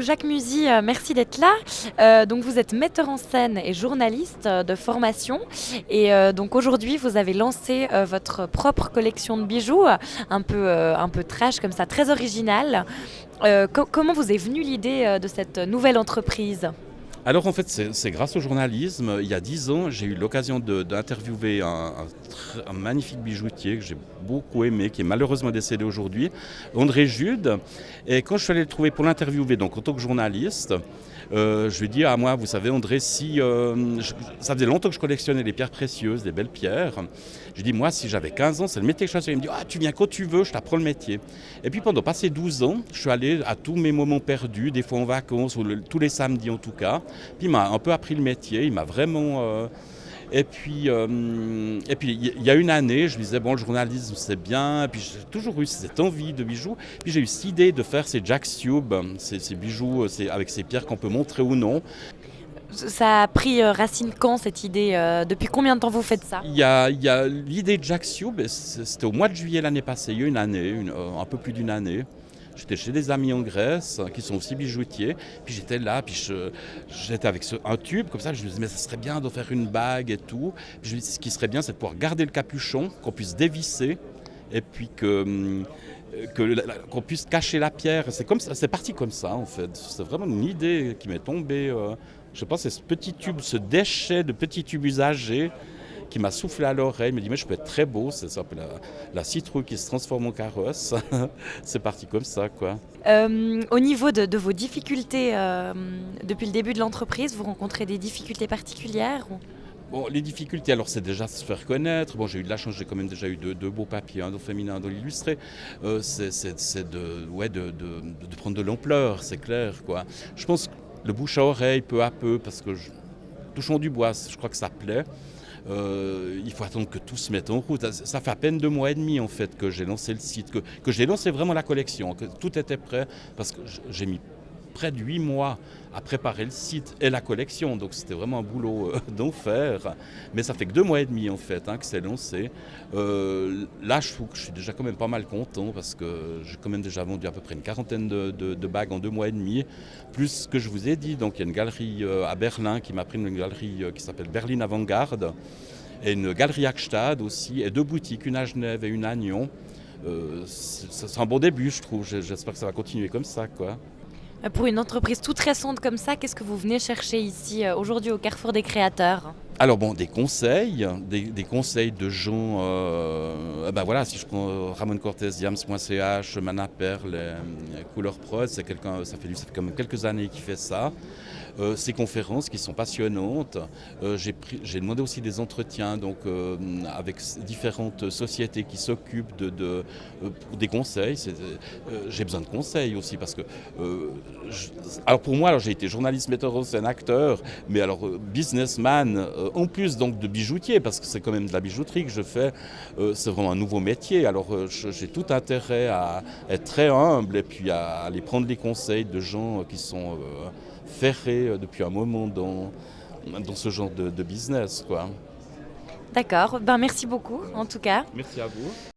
Jacques Musy, merci d'être là. Donc vous êtes metteur en scène et journaliste de formation et donc aujourd'hui vous avez lancé votre propre collection de bijoux, un peu trash comme ça, très originale. Comment vous est venue l'idée de cette nouvelle entreprise? Alors en fait, c'est grâce au journalisme. Il y a 10 ans, j'ai eu l'occasion d'interviewer un magnifique bijoutier que j'ai beaucoup aimé, qui est malheureusement décédé aujourd'hui, André Jude. Et quand je suis allé le trouver pour l'interviewer, donc en tant que journaliste, je lui ai dit, ah moi, vous savez André, ça faisait longtemps que je collectionnais les pierres précieuses, des belles pierres. Je lui ai dit, moi, si j'avais 15 ans, c'est le métier que je faisais. Il me dit, ah, tu viens quand tu veux, je t'apprends le métier. Et puis pendant passé 12 ans, je suis allé à tous mes moments perdus, des fois en vacances, tous les samedis en tout cas. Puis il m'a un peu appris le métier, il m'a vraiment... et puis il y a une année, je me disais, bon, le journalisme c'est bien, et puis j'ai toujours eu cette envie de bijoux. Puis j'ai eu cette idée de faire ces Jack Tube, ces bijoux avec ces pierres qu'on peut montrer ou non. Ça a pris racine quand cette idée? Depuis combien de temps vous faites ça? Il y a l'idée de Jack Tube, c'était au mois de juillet l'année passée, il y a une année, un peu plus d'une année. J'étais chez des amis en Grèce qui sont aussi bijoutiers. Puis j'étais là, puis j'étais avec un tube comme ça. Je me disais, mais ça serait bien de faire une bague et tout. Puis je me disais, ce qui serait bien, c'est de pouvoir garder le capuchon, qu'on puisse dévisser et puis qu'on puisse cacher la pierre. C'est comme ça, c'est parti comme ça en fait. C'est vraiment une idée qui m'est tombée. Je sais pas, c'est ce petit tube, ce déchet de petit tube usagé qui m'a soufflé à l'oreille, il me dit mais je peux être très beau, c'est ça, la citrouille qui se transforme en carrosse. C'est parti comme ça quoi. Au niveau de vos difficultés, depuis le début de l'entreprise, vous rencontrez des difficultés particulières ou? Bon, les difficultés, alors c'est déjà se faire connaître. Bon, j'ai eu de la chance, j'ai quand même déjà eu deux beaux papiers, un dans le féminin, un dans l'illustré. C'est de prendre de l'ampleur, c'est clair quoi. Je pense que le bouche à oreille, peu à peu, parce que touchons du bois, je crois que ça plaît. Il faut attendre que tout se mette en route. Ça fait à peine 2 mois et demi en fait que j'ai lancé le site, que j'ai lancé vraiment la collection, que tout était prêt, parce que j'ai mis près de 8 mois à préparer le site et la collection, donc c'était vraiment un boulot d'enfer. Mais ça fait que 2 mois et demi en fait que c'est lancé. Là, je trouve que je suis déjà quand même pas mal content parce que j'ai quand même déjà vendu à peu près une quarantaine de bagues en 2 mois et demi, plus ce que je vous ai dit. Donc il y a une galerie à Berlin qui m'a pris, une galerie qui s'appelle Berlin Avant-Garde, et une galerie à Gstaad aussi, et 2 boutiques, une à Genève et une à Nyon. C'est un bon début, je trouve. J'espère que ça va continuer comme ça, quoi. Pour une entreprise toute récente comme ça, qu'est-ce que vous venez chercher ici aujourd'hui au Carrefour des créateurs? Alors bon, des conseils de gens, ben voilà, si je prends Ramon Cortez, Yams.ch, Manaperle, Couleur Prod, ça fait quand même quelques années qu'il fait ça. Ces conférences qui sont passionnantes. J'ai demandé aussi des entretiens donc, avec différentes sociétés qui s'occupent pour des conseils. J'ai besoin de conseils aussi parce que, alors pour moi, alors j'ai été journaliste, metteur en scène, acteur, mais alors businessman, en plus donc de bijoutier, parce que c'est quand même de la bijouterie que je fais. C'est vraiment un nouveau métier. Alors j'ai tout intérêt à être très humble et puis à aller prendre les conseils de gens qui sont ferrés depuis un moment dans ce genre de business, quoi. D'accord, ben merci beaucoup en tout cas. Merci à vous.